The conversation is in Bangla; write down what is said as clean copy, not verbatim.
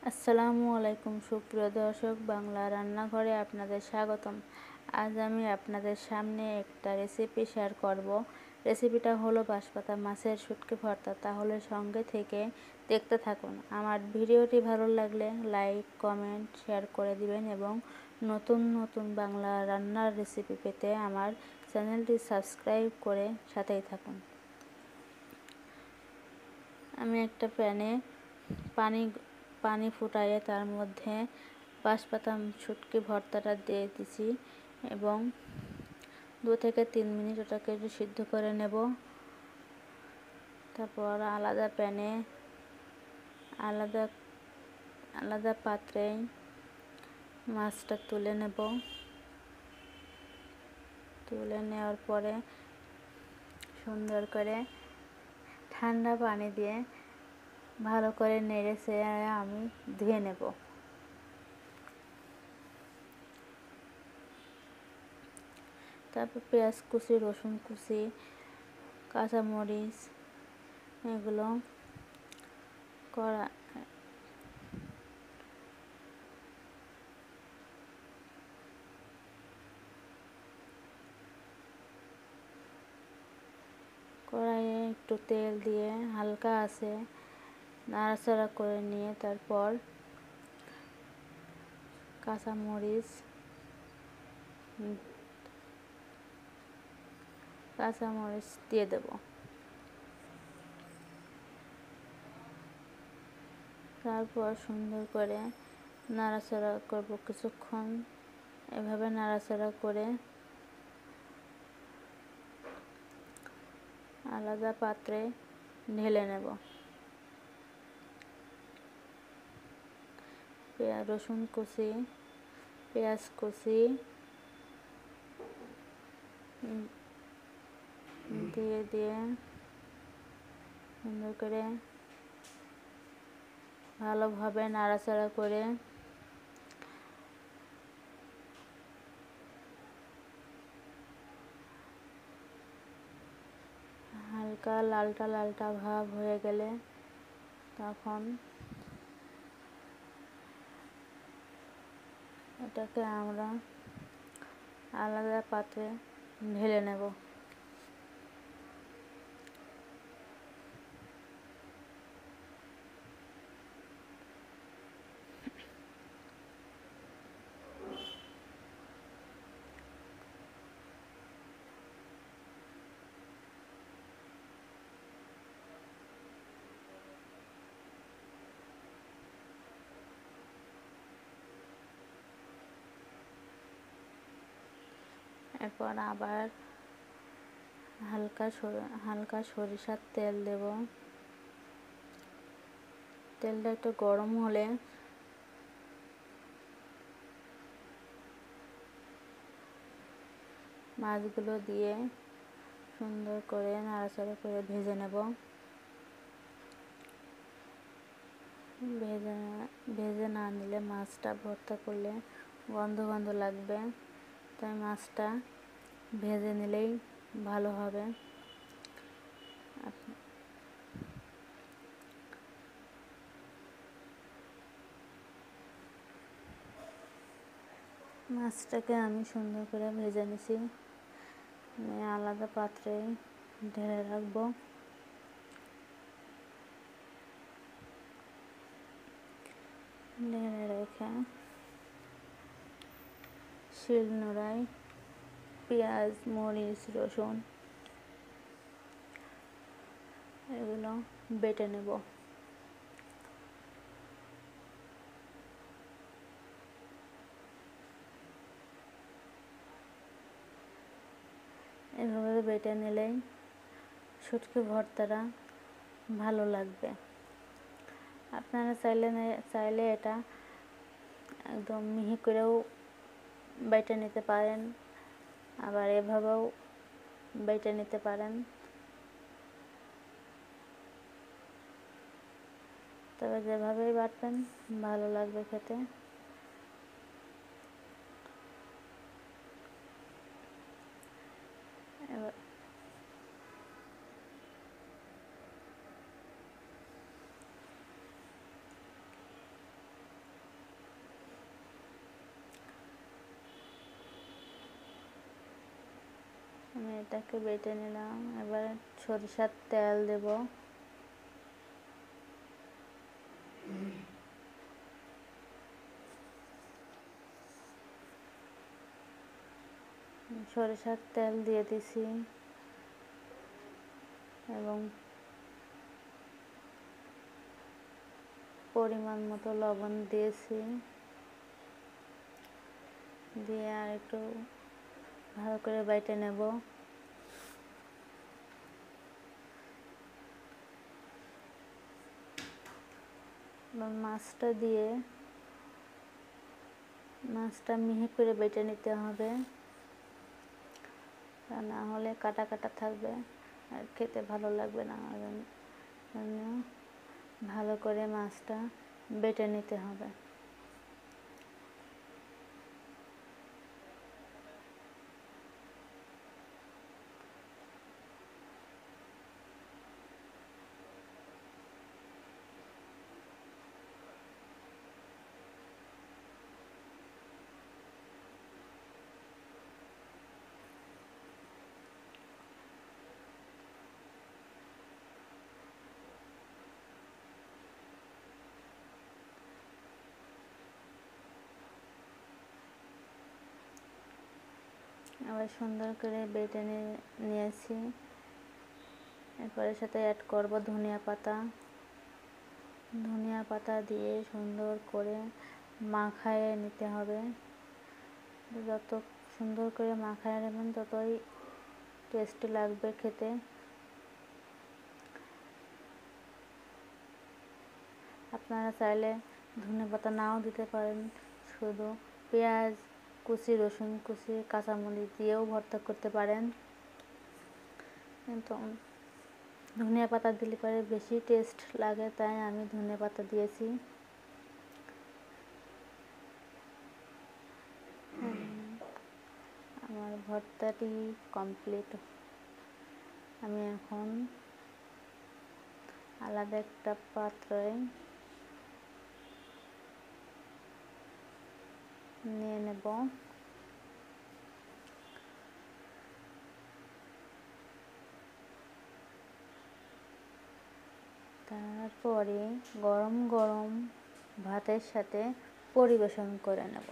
আসসালামু আলাইকুম সুপ্রিয় দর্শক, বাংলা রান্নাঘরে আপনাদের স্বাগতম। আজ আমি আপনাদের সামনে একটা রেসিপি শেয়ার করব। রেসিপিটা হলো বাঁশপাতা মাছের শুটকি ভর্তা। তাহলে সঙ্গে থেকে দেখতে থাকুন। আমার ভিডিওটি ভালো লাগলে লাইক, কমেন্ট, শেয়ার করে দিবেন এবং নতুন নতুন বাংলা রান্নার রেসিপি পেতে আমার চ্যানেলটি সাবস্ক্রাইব করে সাথেই থাকুন। আমি একটা প্যানে পানি ফুটাইয়ে তার মধ্যে বাঁশপাতা শুটকি ভর্তাটা দিয়ে দিছি এবং 2 থেকে 3 মিনিট ওটাকে একটু সিদ্ধ করে নেব। তারপর আলাদা প্যানে আলাদা পাত্রে মাছটা তুলে নেব। তুলে নেওয়ার পরে সুন্দর করে ঠান্ডা পানি দিয়ে ভালো করে নেড়ে চেড়ে আমি ধুয়ে নেব। তারপর পেঁয়াজ কুচি, রসুন কুচি, কাঁচামরিচ এগুলো কড়াইয়ে একটু তেল দিয়ে হালকা আছে নাড়াচাড়া করে নিয়ে তারপর কাঁচামরিচ দিয়ে দেব। তারপর সুন্দর করে নাড়াচাড়া করব কিছুক্ষণ। এভাবে নাড়াচাড়া করে আলাদা পাত্রে ঢেলে নেব। রসুন কুচি, পেঁয়াজ কুচি দিয়ে সুন্দর করে ভালোভাবে নাড়াচাড়া করে হালকা লালটা ভাব হয়ে গেলে তখন এটাকে আমরা আলাদা পাত্রে ঢেলে নেব। এরপর আবার হালকা সরিষার তেল দেব। তেলটা একটু গরম হলে মাছগুলো দিয়ে সুন্দর করে নাড়াচাড়া করে ভেজে নেব। ভেজে না নিলে মাছটা ভর্তা করলে গন্ধ লাগবে, তাই মাছটা ভেজে নিলেই ভালো হবে। মাছটাকে আমি সুন্দর করে ভেজে নিছি, আলাদা পাত্রে ঢেলে রাখবো। ঢেলে রেখে শিলনোড়ায় পেঁয়াজ, মরিচ, রসুন এগুলো বেটে নেব। এভাবে বেটে নিলেই শুটকি ভর্তাটা ভালো লাগবে। আপনারা চাইলে এটা একদম মিহি করেও বেটে নিতে পারেন, আবার এভাবেও বেটে নিতে পারেন। তবে যেভাবেই বাটবেন ভালো লাগবে খেতে। এবার এটাকে বেটে নিলাম। এবার সরিষার তেল দেব। সরিষার তেল দিয়ে দিছি এবং পরিমাণ মতো লবণ দিয়েছি, দিয়ে আর একটু ভালো করে বেটে নেব। মাছটা দিয়ে মাছটা মিহি করে বেটে নিতে হবে, তা না হলে কাটা কাটা থাকবে আর খেতে ভালো লাগবে না। ভালো করে মাছটা বেটে নিতে হবে। আবার সুন্দর করে বেটে নিয়েছি। এরপরে সাথে অ্যাড করব ধনিয়া পাতা। ধনিয়া পাতা দিয়ে সুন্দর করে মাখায় নিতে হবে। যত সুন্দর করে মাখায় নেবেন ততই টেস্টি লাগবে খেতে। আপনারা চাইলে ধনিয়া পাতা নাও দিতে পারেন, শুধু পেঁয়াজ কুচি, রসুন কুচি, কাঁচামরিচ দিয়েও ভর্তা করতে পারেন, কিন্তু ধনিয়া পাতা দিলে পরে বেশি টেস্ট লাগে, তাই আমি ধনিয়া পাতা দিয়েছি। আমার ভর্তাটি কমপ্লিট। আমি এখন আলাদা একটা পাত্রে নিয়ে নেব। তারপরে গরম গরম ভাতের সাথে পরিবেশন করে নেব।